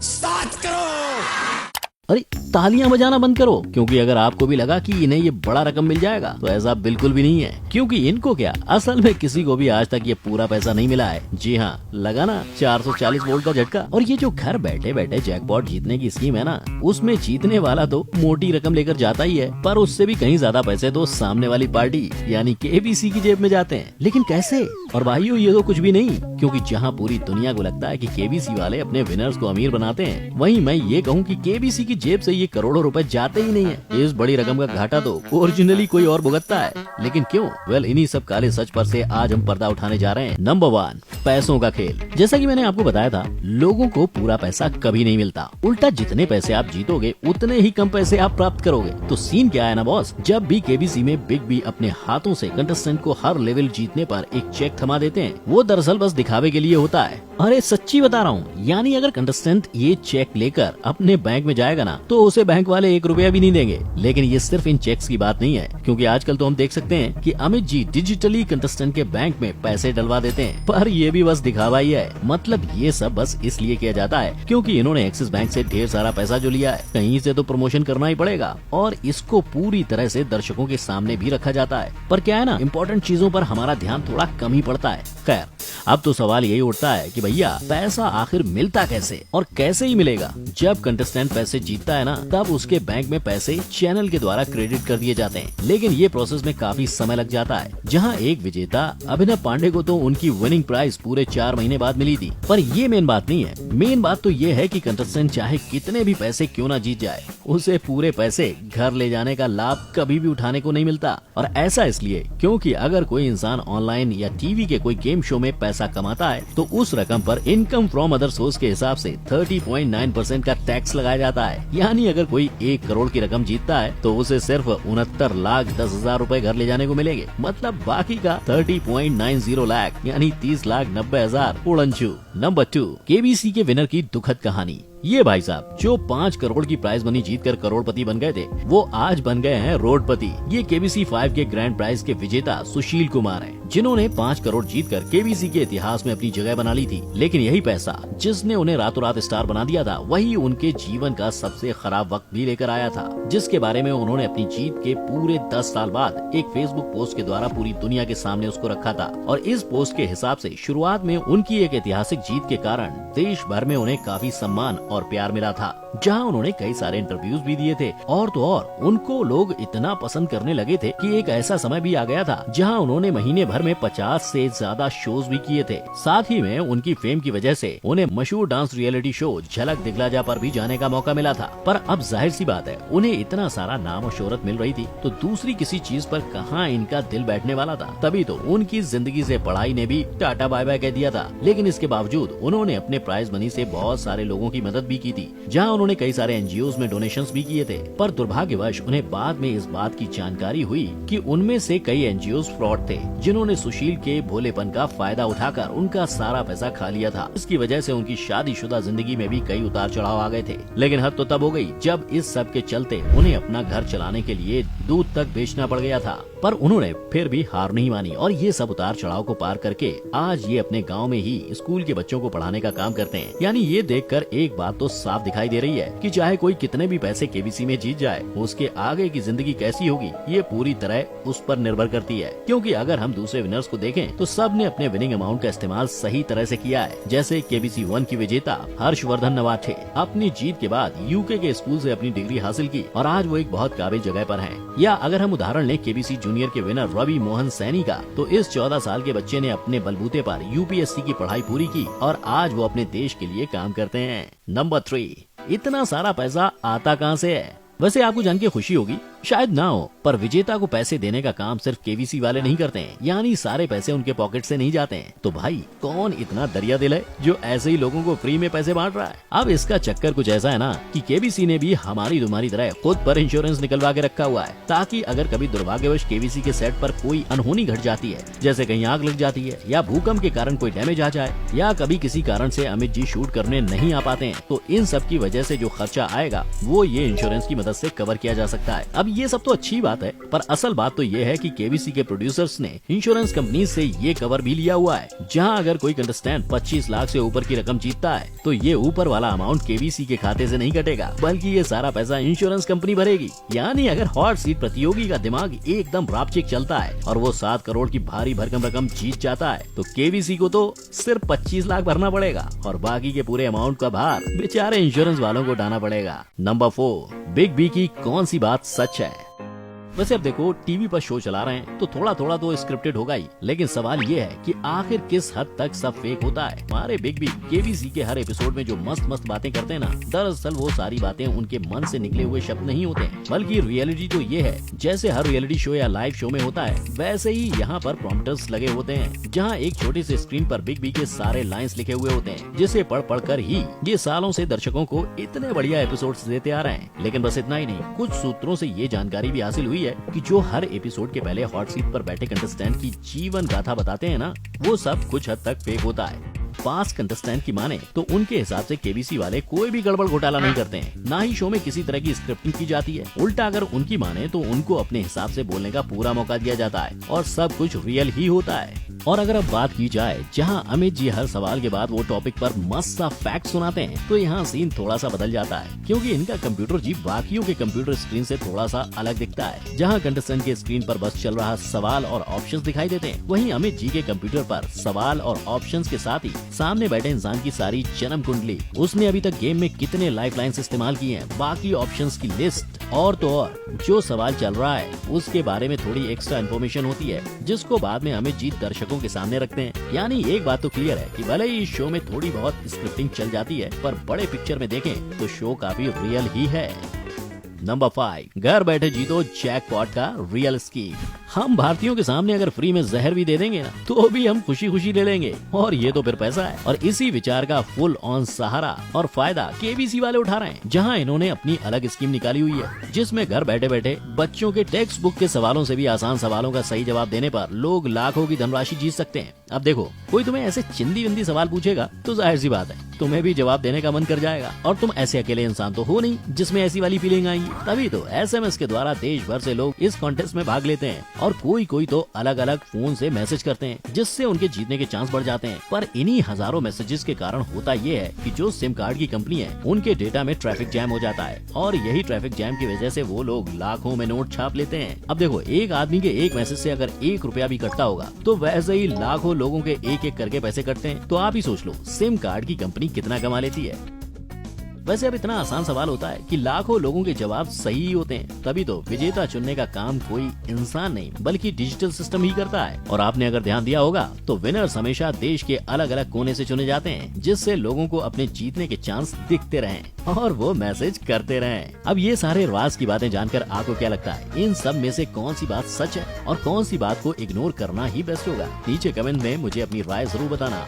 7 करोड़। अरे तालियां बजाना बंद करो, क्योंकि अगर आपको भी लगा कि इन्हें ये बड़ा रकम मिल जाएगा तो ऐसा बिल्कुल भी नहीं है। क्योंकि इनको क्या, असल में किसी को भी आज तक ये पूरा पैसा नहीं मिला है। जी हाँ, लगा ना 440 वोल्ट का झटका। और ये जो घर बैठे बैठे जैकपॉट जीतने की स्कीम है ना, उसमें जीतने वाला तो मोटी रकम लेकर जाता ही है, पर उससे भी कहीं ज्यादा पैसे तो सामने वाली पार्टी यानी केबीसी की जेब में जाते हैं। लेकिन कैसे? और भाइयों, ये तो कुछ भी नहीं, क्योंकि जहाँ पूरी दुनिया को लगता है कि केबीसी वाले अपने विनर्स को अमीर बनाते हैं, वहीं मैं ये कहूँ कि केबीसी की जेब से ये करोड़ों रुपए जाते ही नहीं है। इस बड़ी रकम का घाटा तो ओरिजिनली कोई और भुगतता है। लेकिन क्यों? वेल, इन्हीं सब काले सच पर से आज हम पर्दा उठाने जा रहे हैं। नंबर 1, पैसों का खेल। जैसा कि मैंने आपको बताया था, लोगों को पूरा पैसा कभी नहीं मिलता। उल्टा जितने पैसे आप जीतोगे उतने ही कम पैसे आप प्राप्त करोगे। तो सीन क्या है ना बॉस, जब भी केबीसी में बिग बी अपने हाथों से कंटेस्टेंट को हर लेवल जीतने पर एक चेक थमा देते हैं, वो दरअसल बस दिखावे के लिए होता है। अरे सच्ची बता रहा हूँ, यानी अगर कंटेस्टेंट ये चेक लेकर अपने बैंक में जाएगा ना, तो उसे बैंक वाले 1 रुपया भी नहीं देंगे। लेकिन ये सिर्फ इन चेक्स की बात नहीं है, क्योंकि आजकल तो हम देख सकते हैं कि अमित जी डिजिटली कंटेस्टेंट के बैंक में पैसे डलवा देते हैं। पर ये भी बस दिखावा ही है। मतलब ये सब बस इसलिए किया जाता है क्योंकि इन्होंने एक्सिस बैंक से ढेर सारा पैसा जो लिया है, कहीं से तो प्रमोशन करना ही पड़ेगा, और इसको पूरी तरह से दर्शकों के सामने भी रखा जाता है। पर क्या है ना, इम्पोर्टेंट चीजों पर हमारा ध्यान थोड़ा कम ही पड़ता है। खैर, अब तो सवाल यही उठता है कि भैया पैसा आखिर मिलता कैसे, और कैसे ही मिलेगा? जब कंटेस्टेंट पैसे जीतता है ना, तब उसके बैंक में पैसे चैनल के द्वारा क्रेडिट कर दिए जाते हैं। लेकिन ये प्रोसेस में काफी समय लग जाता है। जहां एक विजेता अभिनव पांडे को तो उनकी विनिंग प्राइस पूरे 4 महीने बाद मिली थी। पर ये मेन बात नहीं है। मेन बात तो ये है कि कंटेस्टेंट चाहे कितने भी पैसे क्यों ना जीत जाए, उसे पूरे पैसे घर ले जाने का लाभ कभी भी उठाने को नहीं मिलता। और ऐसा इसलिए क्योंकि अगर कोई इंसान ऑनलाइन या टीवी के कोई गेम शो में पैसा कमाता है, तो उस रकम पर इनकम फ्रॉम अदर सोर्स के हिसाब से 30.9% का टैक्स लगाया जाता है। यानी अगर कोई 1 करोड़ की रकम जीतता है, तो उसे सिर्फ 69,10,000 रूपए घर ले जाने को मिलेंगे। मतलब बाकी का 30.90 लाख यानी 30,90,000 उड़नछू। नंबर 2, केबीसी के विनर की दुखद कहानी। ये भाई साहब जो 5 करोड़ की प्राइज मनी जीतकर करोड़पति बन गए थे, वो आज बन गए हैं रोडपति। ये केबीसी 5 के ग्रैंड प्राइज के विजेता सुशील कुमार हैं, जिन्होंने 5 करोड़ जीतकर केबीसी के इतिहास में अपनी जगह बना ली थी। लेकिन यही पैसा जिसने उन्हें रातों रात स्टार बना दिया था, वही उनके जीवन का सबसे खराब वक्त भी लेकर आया था, जिसके बारे में उन्होंने अपनी जीत के पूरे 10 साल बाद एक फेसबुक पोस्ट के द्वारा पूरी दुनिया के सामने उसको रखा था। और इस पोस्ट के हिसाब से शुरुआत में उनकी एक ऐतिहासिक जीत के कारण देश भर में उन्हें काफी सम्मान और प्यार मिला था, जहां उन्होंने कई सारे इंटरव्यूज भी दिए थे। और तो और उनको लोग इतना पसंद करने लगे थे कि एक ऐसा समय भी आ गया था जहां उन्होंने महीने भर में 50 से ज्यादा शोज भी किए थे। साथ ही में उनकी फेम की वजह से उन्हें मशहूर डांस रियलिटी शो झलक दिखला जा पर भी जाने का मौका मिला था। पर अब जाहिर सी बात है, उन्हें इतना सारा नाम और शोहरत मिल रही थी, तो दूसरी किसी चीज पर कहाँ इनका दिल बैठने वाला था। तभी तो उनकी जिंदगी से पढ़ाई ने भी टाटा बाय बाय कह दिया था। लेकिन इसके बावजूद उन्होंने अपने प्राइज मनी से बहुत सारे लोगों की मदद भी की थी, जहां उन्होंने कई सारे एनजीओज में डोनेशंस भी किए थे। पर दुर्भाग्यवश उन्हें बाद में इस बात की जानकारी हुई कि उनमें से कई एनजीओज फ्रॉड थे, जिन्होंने सुशील के भोलेपन का फायदा उठाकर उनका सारा पैसा खा लिया था। इसकी वजह से उनकी शादीशुदा जिंदगी में भी कई उतार चढ़ाव आ गए थे। लेकिन हद तो तब हो गई जब इस सब के चलते उन्हें अपना घर चलाने के लिए दूध तक बेचना पड़ गया था। पर उन्होंने फिर भी हार नहीं मानी और ये सब उतार चढ़ाव को पार करके आज ये अपने गांव में ही स्कूल के बच्चों को पढ़ाने का काम करते हैं। यानी ये देखकर एक बात तो साफ दिखाई दे रही है कि चाहे कोई कितने भी पैसे केबीसी में जीत जाए, उसके आगे की जिंदगी कैसी होगी ये पूरी तरह उस पर निर्भर करती है। क्योंकि अगर हम दूसरे विनर्स को देखें तो सब ने अपने विनिंग अमाउंट का इस्तेमाल सही तरह से किया है। जैसे केबीसी 1 की विजेता हर्षवर्धन नवाठे अपनी जीत के बाद यूके के स्कूल से अपनी डिग्री हासिल की और आज वो एक बहुत काबिल जगह पर हैं। या अगर हम उदाहरण लें केबीसी जूनियर के विनर रवि मोहन सैनी का, तो इस 14 साल के बच्चे ने अपने बलबूते पर यूपीएससी की पढ़ाई पूरी की और आज वो अपने देश के लिए काम करते हैं। नंबर 3, इतना सारा पैसा आता कहाँ से है? वैसे आपको जान के खुशी होगी, शायद ना हो, पर विजेता को पैसे देने का काम सिर्फ केबीसी वाले नहीं करते हैं, यानी सारे पैसे उनके पॉकेट से नहीं जाते हैं। तो भाई कौन इतना दरिया दिल है जो ऐसे ही लोगों को फ्री में पैसे बांट रहा है? अब इसका चक्कर कुछ ऐसा है ना कि केबीसी ने भी हमारी तुम्हारी तरह खुद पर इंश्योरेंस निकलवा के रखा हुआ है, ताकि अगर कभी दुर्भाग्यवश केबीसी के सेट पर कोई अनहोनी घट जाती है, जैसे कहीं आग लग जाती है या भूकंप के कारण कोई डैमेज आ जाए या कभी किसी कारण से अमित जी शूट करने नहीं आ पाते हैं, तो इन सब की वजह से जो खर्चा आएगा वो ये इंश्योरेंस की मदद से कवर किया जा सकता है। अब ये सब तो अच्छी बात है, पर असल बात तो ये है कि केबीसी के प्रोड्यूसर्स ने इंश्योरेंस कंपनी से ये कवर भी लिया हुआ है, जहां अगर कोई कंटेस्टेंट 25 लाख से ऊपर की रकम जीतता है तो ये ऊपर वाला अमाउंट केबीसी के खाते से नहीं कटेगा, बल्कि ये सारा पैसा इंश्योरेंस कंपनी भरेगी। यानी अगर हॉट सीट प्रतियोगी का दिमाग एकदम रापचिक चलता है और वो 7 करोड़ की भारी भरकम रकम जीत जाता है तो केबीसी को तो सिर्फ 25 लाख भरना पड़ेगा और बाकी के पूरे अमाउंट का भार बेचारे इंश्योरेंस वालों को उठाना पड़ेगा। नंबर 4, बिग बी की कौन सी बात सच है। वैसे अब देखो, टीवी पर शो चला रहे हैं तो थोड़ा थोड़ा तो स्क्रिप्टेड होगा ही, लेकिन सवाल ये है कि आखिर किस हद तक सब फेक होता है। हमारे बिग बी केबीसी के हर एपिसोड में जो मस्त मस्त बातें करते हैं ना, दरअसल वो सारी बातें उनके मन से निकले हुए शब्द नहीं होते हैं, बल्कि रियलिटी तो ये है जैसे हर रियलिटी शो या लाइव शो में होता है, वैसे ही यहाँ पर प्रॉम्प्टर्स लगे होते हैं, जहाँ एक छोटी सी स्क्रीन पर बिग बी के सारे लाइन्स लिखे हुए होते हैं, जिसे पढ़ कर ही ये सालों से दर्शकों को इतने बढ़िया एपिसोड्स देते आ रहे हैं। लेकिन बस इतना ही नहीं, कुछ सूत्रों से ये जानकारी भी हासिल हुई है कि जो हर एपिसोड के पहले हॉट सीट पर बैठे कंटेस्टेंट की जीवन गाथा बताते हैं ना, वो सब कुछ हद तक फेक होता है। पास कंटेस्टेंट की माने तो उनके हिसाब से केबीसी वाले कोई भी गड़बड़ घोटाला नहीं करते हैं, ना ही शो में किसी तरह की स्क्रिप्टिंग की जाती है। उल्टा अगर उनकी माने तो उनको अपने हिसाब से बोलने का पूरा मौका दिया जाता है और सब कुछ रियल ही होता है। और अगर अब बात की जाए जहां अमित जी हर सवाल के बाद वो टॉपिक पर मस्त सा फैक्ट सुनाते हैं, तो यहाँ सीन थोड़ा सा बदल जाता है, क्योंकि इनका कंप्यूटर जी बाकियों के कंप्यूटर स्क्रीन से थोड़ा सा अलग दिखता है। जहाँ कंटेस्टेंट के स्क्रीन पर बस चल रहा सवाल और ऑप्शंस दिखाई देते हैं, वहीं अमित जी के कंप्यूटर पर सवाल और ऑप्शंस के साथ ही सामने बैठे इंसान की सारी जन्म कुंडली, उसने अभी तक गेम में कितने लाइफलाइंस इस्तेमाल किए हैं, बाकी ऑप्शंस की लिस्ट, और तो और जो सवाल चल रहा है उसके बारे में थोड़ी एक्स्ट्रा इन्फॉर्मेशन होती है, जिसको बाद में अमित जी दर्शकों के सामने रखते हैं। यानी एक बात तो क्लियर है कि भले ही इस शो में थोड़ी बहुत स्क्रिप्टिंग चल जाती है, पर बड़े पिक्चर में देखें तो शो काफी रियल ही है। नंबर 5, घर बैठे जीतो जैकपॉट का रियल स्कीम। हम भारतीयों के सामने अगर फ्री में जहर भी दे देंगे ना, तो भी हम खुशी खुशी ले लेंगे, और ये तो फिर पैसा है। और इसी विचार का फुल ऑन सहारा और फायदा केबीसी वाले उठा रहे हैं, जहां इन्होंने अपनी अलग स्कीम निकाली हुई है, जिसमें घर बैठे बैठे बच्चों के टेक्स्ट बुक के सवालों से भी आसान सवालों का सही जवाब देने पर लोग लाखों की धनराशि जीत सकते हैं। अब देखो, कोई तुम्हें ऐसे चिंदी विंदी सवाल पूछेगा तो जाहिर सी बात है तुम्हें भी जवाब देने का मन कर जाएगा, और तुम ऐसे अकेले इंसान तो हो नहीं जिसमें ऐसी वाली फीलिंग आएंगी। तभी तो SMS के द्वारा देश भर से लोग इस कॉन्टेस्ट में भाग लेते हैं, और कोई कोई तो अलग अलग फोन से मैसेज करते हैं, जिससे उनके जीतने के चांस बढ़ जाते हैं। पर इन्हीं हजारों मैसेजेस के कारण होता ये है कि जो सिम कार्ड की कंपनी है, उनके डेटा में ट्रैफिक जैम हो जाता है, और यही ट्रैफिक जैम की वजह से वो लोग लाखों में नोट छाप लेते हैं। अब देखो, एक आदमी के एक मैसेज से अगर 1 रुपया भी कटता होगा, तो वैसे ही लाखों लोगों के एक एक करके पैसे कटते हैं। तो आप ही सोच लो सिम कार्ड की कंपनी कितना कमा लेती है। वैसे अब इतना आसान सवाल होता है कि लाखों लोगों के जवाब सही होते हैं, तभी तो विजेता चुनने का काम कोई इंसान नहीं बल्कि डिजिटल सिस्टम ही करता है। और आपने अगर ध्यान दिया होगा तो विनर्स हमेशा देश के अलग अलग कोने से चुने जाते हैं, जिससे लोगों को अपने जीतने के चांस दिखते रहें और वो मैसेज करते रहें। अब ये सारे राज की बातें जानकर आपको क्या लगता है, इन सब में से कौन सी बात सच है और कौन सी बात को इग्नोर करना ही बेस्ट होगा? नीचे कमेंट में मुझे अपनी राय जरूर बताना।